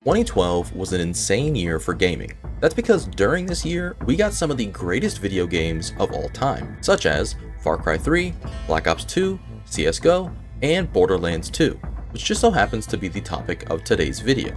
2012 was an insane year for gaming. That's because during this year, we got some of the greatest video games of all time, such as Far Cry 3, Black Ops 2, CSGO, and Borderlands 2, which just so happens to be the topic of today's video.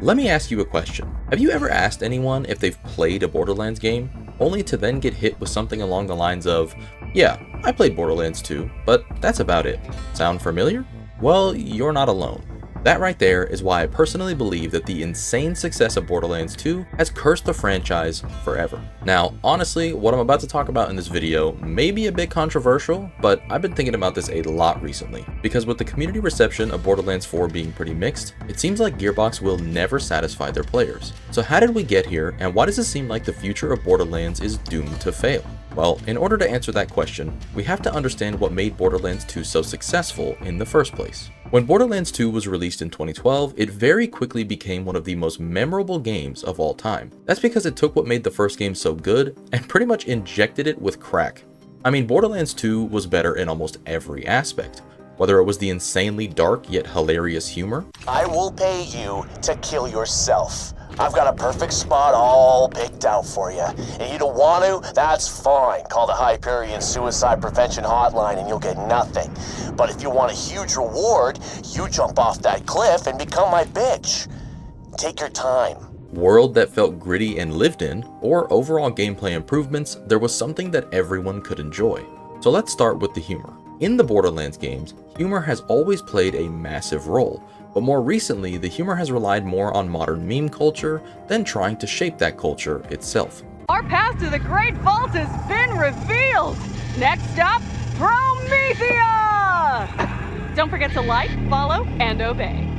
Let me ask you a question. Have you ever asked anyone if they've played a Borderlands game, only to then get hit with something along the lines of, "Yeah, I played Borderlands 2, but that's about it." Sound familiar? Well, you're not alone. That right there is why I personally believe that the insane success of Borderlands 2 has cursed the franchise forever. Now, honestly, what I'm about to talk about in this video may be a bit controversial, but I've been thinking about this a lot recently, because with the community reception of Borderlands 4 being pretty mixed, it seems like Gearbox will never satisfy their players. So how did we get here, and why does it seem like the future of Borderlands is doomed to fail? Well, in order to answer that question, we have to understand what made Borderlands 2 so successful in the first place. When Borderlands 2 was released in 2012, it very quickly became one of the most memorable games of all time. That's because it took what made the first game so good and pretty much injected it with crack. I mean, Borderlands 2 was better in almost every aspect. Whether it was the insanely dark yet hilarious humor, I will pay you to kill yourself. I've got a perfect spot all picked out for you. And you don't want to? That's fine. Call the Hyperion Suicide Prevention Hotline and you'll get nothing. But if you want a huge reward, you jump off that cliff and become my bitch. Take your time. world that felt gritty and lived in, or overall gameplay improvements, there was something that everyone could enjoy. So let's start with the humor. In the Borderlands games, humor has always played a massive role, but more recently, the humor has relied more on modern meme culture than trying to shape that culture itself. Our path to the Great Vault has been revealed! Next up, Promethea! Don't forget to like, follow, and obey.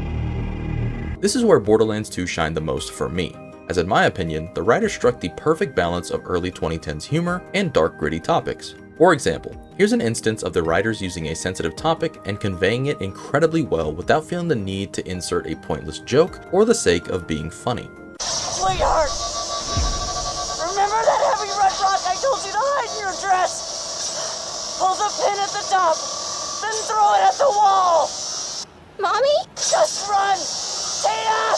This is where Borderlands 2 shined the most for me, as in my opinion, the writer struck the perfect balance of early 2010s humor and dark gritty topics. For example, here's an instance of the writers using a sensitive topic and conveying it incredibly well without feeling the need to insert a pointless joke or the sake of being funny. Sweetheart! Remember that heavy red rock I told you to hide in your dress? Pull the pin at the top, then throw it at the wall! Mommy? Just run! Tina!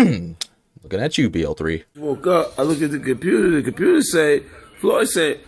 Run! Looking at you, BL3. Woke up, I look at the computer say, Floyd said,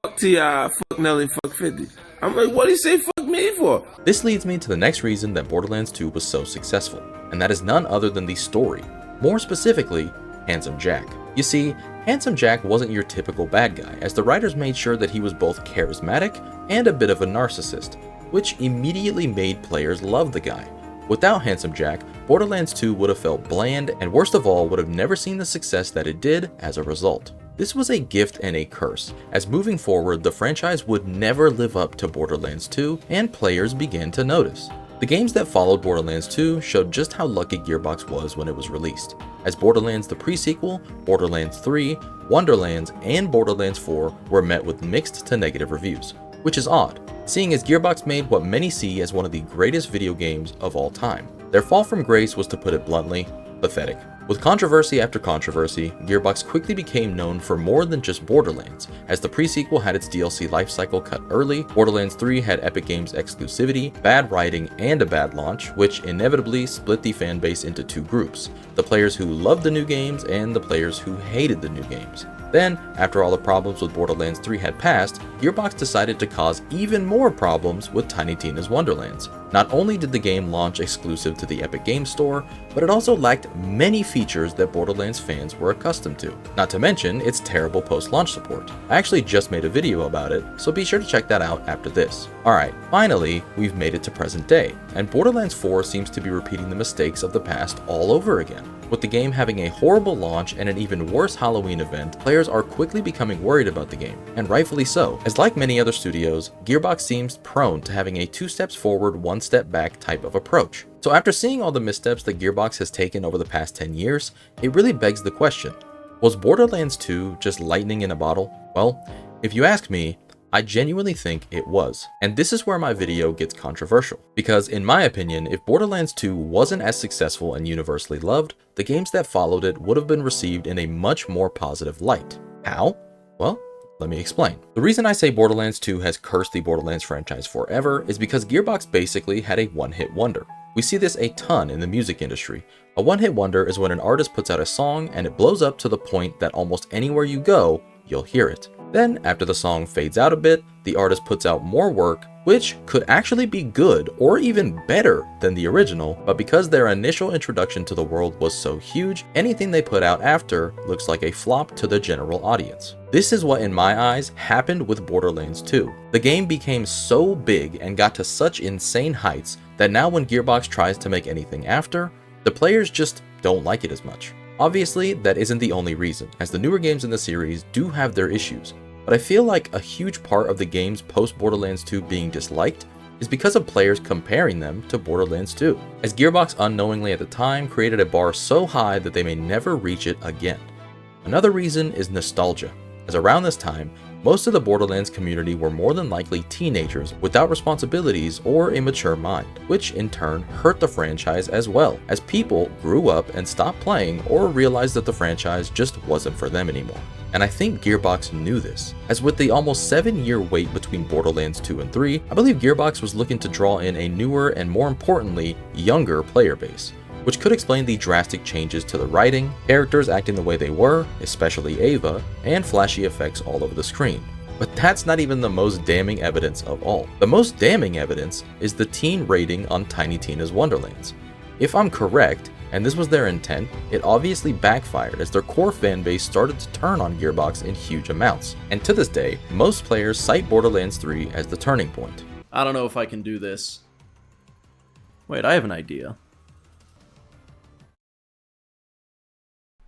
fuck T.I., fuck Nelly, fuck 50. I'm like, what did he say fuck me for? This leads me to the next reason that Borderlands 2 was so successful, and that is none other than the story. More specifically, Handsome Jack. You see, Handsome Jack wasn't your typical bad guy, as the writers made sure that he was both charismatic and a bit of a narcissist, which immediately made players love the guy. Without Handsome Jack, Borderlands 2 would have felt bland and worst of all would have never seen the success that it did as a result. This was a gift and a curse, as moving forward the franchise would never live up to Borderlands 2 and players began to notice. The games that followed Borderlands 2 showed just how lucky Gearbox was when it was released, as Borderlands the pre-sequel, Borderlands 3, Wonderlands, and Borderlands 4 were met with mixed to negative reviews, which is odd, seeing as Gearbox made what many see as one of the greatest video games of all time. Their fall from grace was, to put it bluntly, pathetic. With controversy after controversy, Gearbox quickly became known for more than just Borderlands, as the pre-sequel had its DLC lifecycle cut early, Borderlands 3 had Epic Games exclusivity, bad writing, and a bad launch, which inevitably split the fanbase into two groups, the players who loved the new games and the players who hated the new games. Then, after all the problems with Borderlands 3 had passed, Gearbox decided to cause even more problems with Tiny Tina's Wonderlands. Not only did the game launch exclusive to the Epic Games Store, but it also lacked many features that Borderlands fans were accustomed to. Not to mention its terrible post-launch support. I actually just made a video about it, so be sure to check that out after this. Alright, finally, we've made it to present day, and Borderlands 4 seems to be repeating the mistakes of the past all over again. With the game having a horrible launch and an even worse Halloween event, players are quickly becoming worried about the game, and rightfully so, as like many other studios, Gearbox seems prone to having a 2 steps forward, 1 step back type of approach. So after seeing all the missteps that Gearbox has taken over the past 10 years, it really begs the question, was Borderlands 2 just lightning in a bottle? Well, if you ask me, I genuinely think it was. And this is where my video gets controversial, because in my opinion, if Borderlands 2 wasn't as successful and universally loved, the games that followed it would have been received in a much more positive light. How? Well, let me explain. The reason I say Borderlands 2 has cursed the Borderlands franchise forever is because Gearbox basically had a one-hit wonder. We see this a ton in the music industry. A one-hit wonder is when an artist puts out a song and it blows up to the point that almost anywhere you go, you'll hear it. Then, after the song fades out a bit, the artist puts out more work, which could actually be good or even better than the original, but because their initial introduction to the world was so huge, anything they put out after looks like a flop to the general audience. This is what, in my eyes, happened with Borderlands 2. The game became so big and got to such insane heights that now when Gearbox tries to make anything after, the players just don't like it as much. Obviously, that isn't the only reason, as the newer games in the series do have their issues, but I feel like a huge part of the games post Borderlands 2 being disliked is because of players comparing them to Borderlands 2, as Gearbox unknowingly at the time created a bar so high that they may never reach it again. Another reason is nostalgia, as around this time, most of the Borderlands community were more than likely teenagers without responsibilities or a mature mind, which in turn hurt the franchise as well, as people grew up and stopped playing or realized that the franchise just wasn't for them anymore. And I think Gearbox knew this, as with the almost 7-year wait between Borderlands 2 and 3, I believe Gearbox was looking to draw in a newer and more importantly, younger player base, which could explain the drastic changes to the writing, characters acting the way they were, especially Ava, and flashy effects all over the screen. But that's not even the most damning evidence of all. The most damning evidence is the teen rating on Tiny Tina's Wonderlands. If I'm correct, and this was their intent, it obviously backfired as their core fanbase started to turn on Gearbox in huge amounts. And to this day, most players cite Borderlands 3 as the turning point. I don't know if I can do this. Wait, I have an idea.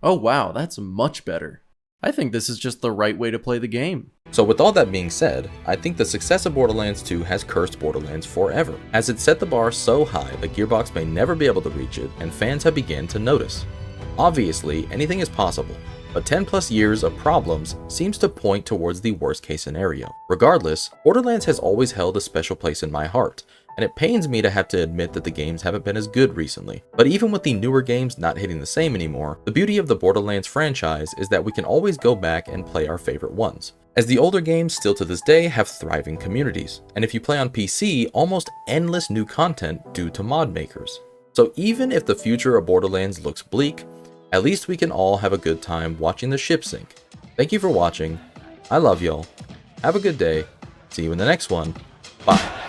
Oh wow, that's much better. I think this is just the right way to play the game. So with all that being said, I think the success of Borderlands 2 has cursed Borderlands forever, as it set the bar so high that Gearbox may never be able to reach it and fans have begun to notice. Obviously, anything is possible, but 10 plus years of problems seems to point towards the worst case scenario. Regardless, Borderlands has always held a special place in my heart, and it pains me to have to admit that the games haven't been as good recently. But even with the newer games not hitting the same anymore, the beauty of the Borderlands franchise is that we can always go back and play our favorite ones, as the older games still to this day have thriving communities, and if you play on PC, almost endless new content due to mod makers. So even if the future of Borderlands looks bleak, at least we can all have a good time watching the ship sink. Thank you for watching, I love y'all, have a good day, see you in the next one, bye.